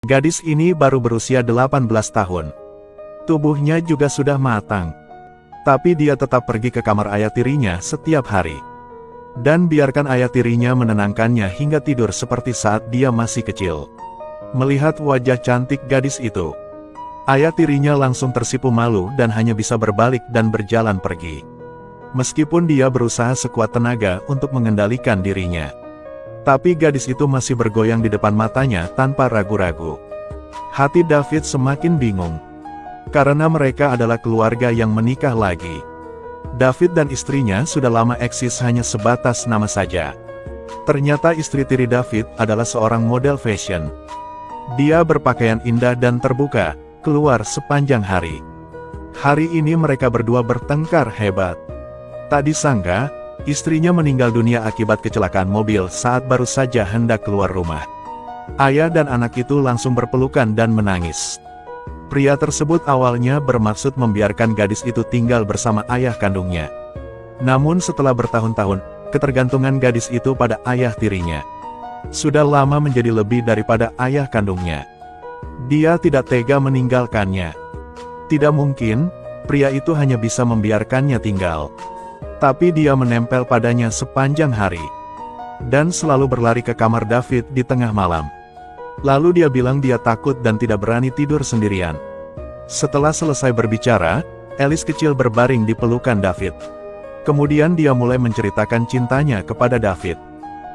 Gadis ini baru berusia 18 tahun. Tubuhnya juga sudah matang. Tapi dia tetap pergi ke kamar ayah tirinya setiap hari. Dan biarkan ayah tirinya menenangkannya hingga tidur seperti saat dia masih kecil. Melihat wajah cantik gadis itu, ayah tirinya langsung tersipu malu dan hanya bisa berbalik dan berjalan pergi. Meskipun dia berusaha sekuat tenaga untuk mengendalikan dirinya. Tapi gadis itu masih bergoyang di depan matanya tanpa ragu-ragu. Hati David semakin bingung. Karena mereka adalah keluarga yang menikah lagi. David dan istrinya sudah lama eksis hanya sebatas nama saja. Ternyata istri tiri David adalah seorang model fashion. Dia berpakaian indah dan terbuka, keluar sepanjang hari. Hari ini mereka berdua bertengkar hebat. Tak disangka, istrinya meninggal dunia akibat kecelakaan mobil saat baru saja hendak keluar rumah. Ayah dan anak itu langsung berpelukan dan menangis. Pria tersebut awalnya bermaksud membiarkan gadis itu tinggal bersama ayah kandungnya. Namun setelah bertahun-tahun, ketergantungan gadis itu pada ayah tirinya sudah lama menjadi lebih daripada ayah kandungnya. Dia tidak tega meninggalkannya. Tidak mungkin, pria itu hanya bisa membiarkannya tinggal. Tapi dia menempel padanya sepanjang hari. Dan selalu berlari ke kamar David di tengah malam. Lalu dia bilang dia takut dan tidak berani tidur sendirian. Setelah selesai berbicara, Alice kecil berbaring di pelukan David. Kemudian dia mulai menceritakan cintanya kepada David.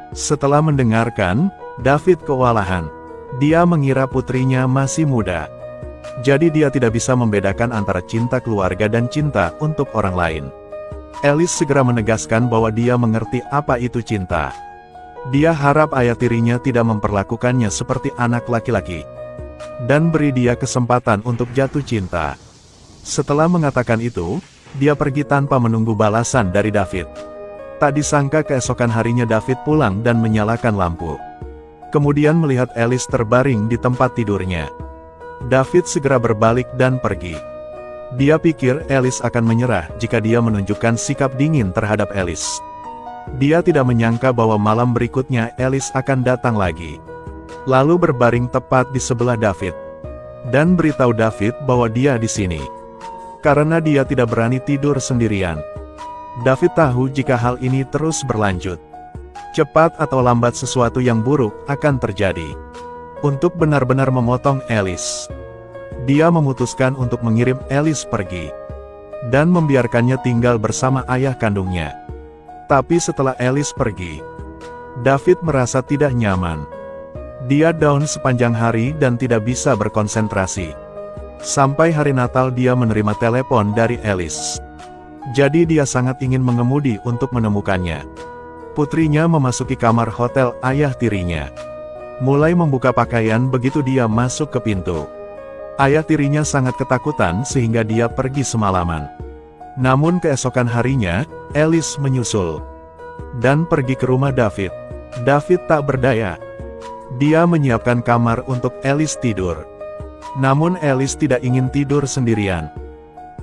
Setelah mendengarkan, David kewalahan. Dia mengira putrinya masih muda. Jadi dia tidak bisa membedakan antara cinta keluarga dan cinta untuk orang lain. Alice segera menegaskan bahwa dia mengerti apa itu cinta. Dia harap ayah tirinya tidak memperlakukannya seperti anak laki-laki. Dan beri dia kesempatan untuk jatuh cinta. Setelah mengatakan itu, dia pergi tanpa menunggu balasan dari David. Tak disangka keesokan harinya David pulang dan menyalakan lampu. Kemudian melihat Alice terbaring di tempat tidurnya. David segera berbalik dan pergi. Dia pikir Alice akan menyerah jika dia menunjukkan sikap dingin terhadap Alice. Dia tidak menyangka bahwa malam berikutnya Alice akan datang lagi. Lalu berbaring tepat di sebelah David. Dan beritahu David bahwa dia di sini. Karena dia tidak berani tidur sendirian. David tahu jika hal ini terus berlanjut, cepat atau lambat sesuatu yang buruk akan terjadi. Untuk benar-benar memotong Alice, dia memutuskan untuk mengirim Alice pergi. Dan membiarkannya tinggal bersama ayah kandungnya. Tapi setelah Alice pergi, David merasa tidak nyaman. Dia down sepanjang hari dan tidak bisa berkonsentrasi. Sampai hari Natal dia menerima telepon dari Alice. Jadi dia sangat ingin mengemudi untuk menemukannya. Putrinya memasuki kamar hotel ayah tirinya. Mulai membuka pakaian begitu dia masuk ke pintu. Ayah tirinya sangat ketakutan sehingga dia pergi semalaman. Namun keesokan harinya, Alice menyusul. Dan pergi ke rumah David. David tak berdaya. Dia menyiapkan kamar untuk Alice tidur. Namun Alice tidak ingin tidur sendirian.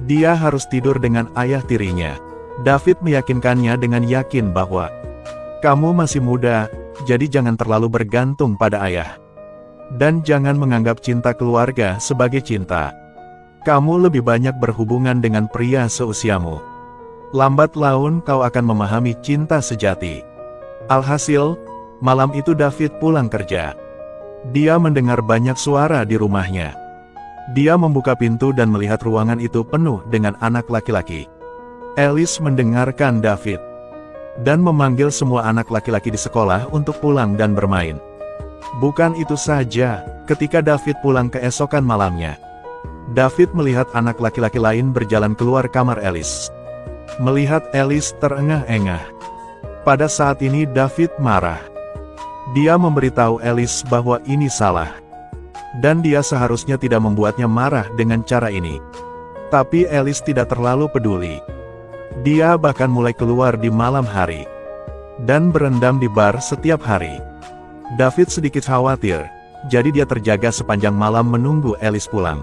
Dia harus tidur dengan ayah tirinya. David meyakinkannya dengan yakin bahwa, "Kamu masih muda, jadi jangan terlalu bergantung pada ayah. Dan jangan menganggap cinta keluarga sebagai cinta. Kamu lebih banyak berhubungan dengan pria seusiamu. Lambat laun kau akan memahami cinta sejati." Alhasil, malam itu David pulang kerja. Dia mendengar banyak suara di rumahnya. Dia membuka pintu dan melihat ruangan itu penuh dengan anak laki-laki. Alice mendengarkan David. Dan memanggil semua anak laki-laki di sekolah untuk pulang dan bermain. Bukan itu saja, ketika David pulang keesokan malamnya, David melihat anak laki-laki lain berjalan keluar kamar Alice. Melihat Alice terengah-engah. Pada saat ini David marah. Dia memberitahu Alice bahwa ini salah. Dan dia seharusnya tidak membuatnya marah dengan cara ini. Tapi Alice tidak terlalu peduli. Dia bahkan mulai keluar di malam hari. Dan berendam di bar setiap hari. David sedikit khawatir, jadi dia terjaga sepanjang malam menunggu Alice pulang.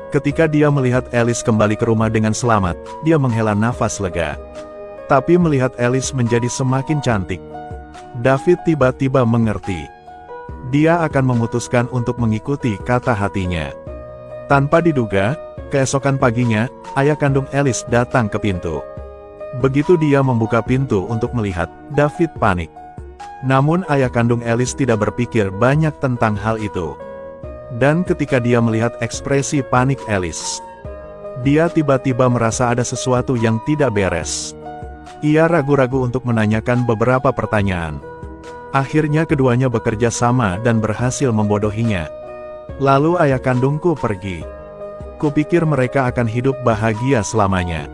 Ketika dia melihat Alice kembali ke rumah dengan selamat, dia menghela nafas lega. Tapi melihat Alice menjadi semakin cantik, David tiba-tiba mengerti. dia akan memutuskan untuk mengikuti kata hatinya. Tanpa diduga, keesokan paginya, ayah kandung Alice datang ke pintu. Begitu dia membuka pintu untuk melihat, David panik. Namun ayah kandung Alice tidak berpikir banyak tentang hal itu. Dan ketika dia melihat ekspresi panik Alice, dia tiba-tiba merasa ada sesuatu yang tidak beres. Ia ragu-ragu untuk menanyakan beberapa pertanyaan. Akhirnya keduanya bekerja sama dan berhasil membodohinya. Lalu ayah kandungku pergi. Kupikir mereka akan hidup bahagia selamanya.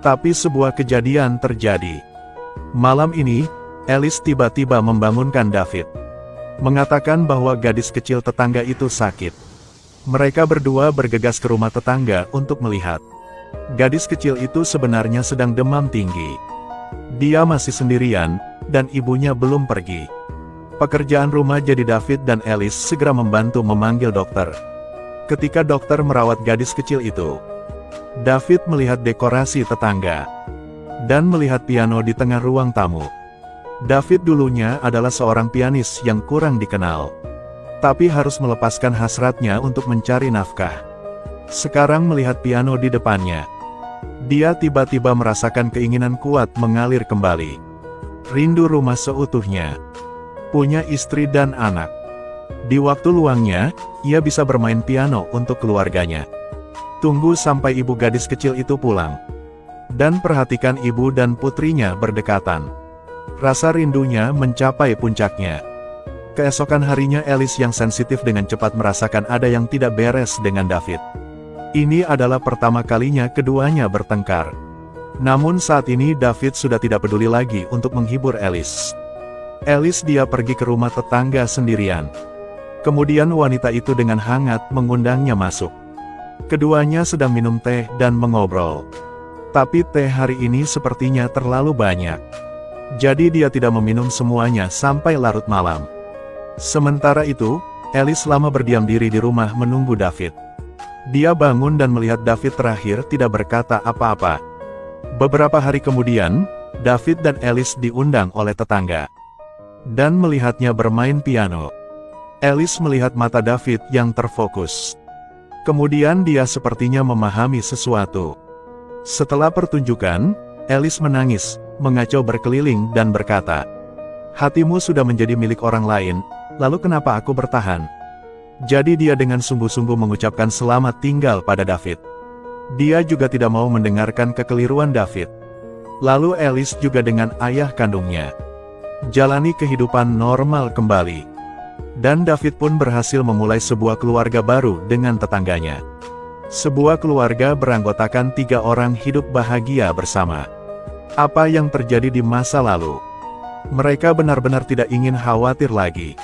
Tapi sebuah kejadian terjadi. Malam ini, Alice tiba-tiba membangunkan David. Mengatakan bahwa gadis kecil tetangga itu sakit. Mereka berdua bergegas ke rumah tetangga untuk melihat. Gadis kecil itu sebenarnya sedang demam tinggi. Dia masih sendirian, dan ibunya belum pergi. Pekerjaan rumah jadi David dan Alice segera membantu memanggil dokter. Ketika dokter merawat gadis kecil itu, David melihat dekorasi tetangga, dan melihat piano di tengah ruang tamu. David dulunya adalah seorang pianis yang kurang dikenal, tapi harus melepaskan hasratnya untuk mencari nafkah. Sekarang melihat piano di depannya, dia tiba-tiba merasakan keinginan kuat mengalir kembali. Rindu rumah seutuhnya, punya istri dan anak. Di waktu luangnya, ia bisa bermain piano untuk keluarganya. Tunggu sampai ibu gadis kecil itu pulang, dan perhatikan ibu dan putrinya berdekatan. Rasa rindunya mencapai puncaknya. Keesokan harinya Alice yang sensitif dengan cepat merasakan ada yang tidak beres dengan David. Ini adalah pertama kalinya keduanya bertengkar. Namun saat ini David sudah tidak peduli lagi untuk menghibur Alice. Alice dia pergi ke rumah tetangga sendirian. Kemudian wanita itu dengan hangat mengundangnya masuk. Keduanya sedang minum teh dan mengobrol. Tapi teh hari ini sepertinya terlalu banyak. Jadi dia tidak meminum semuanya sampai larut malam. Sementara itu, Alice lama berdiam diri di rumah menunggu David. Dia bangun dan melihat David terakhir tidak berkata apa-apa. Beberapa hari kemudian, David dan Alice diundang oleh tetangga. Dan melihatnya bermain piano. Alice melihat mata David yang terfokus. Kemudian dia sepertinya memahami sesuatu. Setelah pertunjukan, Alice menangis, mengacau berkeliling dan berkata, "Hatimu sudah menjadi milik orang lain, lalu kenapa aku bertahan?" Jadi dia dengan sungguh-sungguh mengucapkan selamat tinggal pada David. Dia juga tidak mau mendengarkan kekeliruan David. Lalu Alice juga dengan ayah kandungnya jalani kehidupan normal kembali. Dan David pun berhasil memulai sebuah keluarga baru dengan tetangganya. Sebuah keluarga beranggotakan 3 orang hidup bahagia bersama. Apa yang terjadi di masa lalu? Mereka benar-benar tidak ingin khawatir lagi.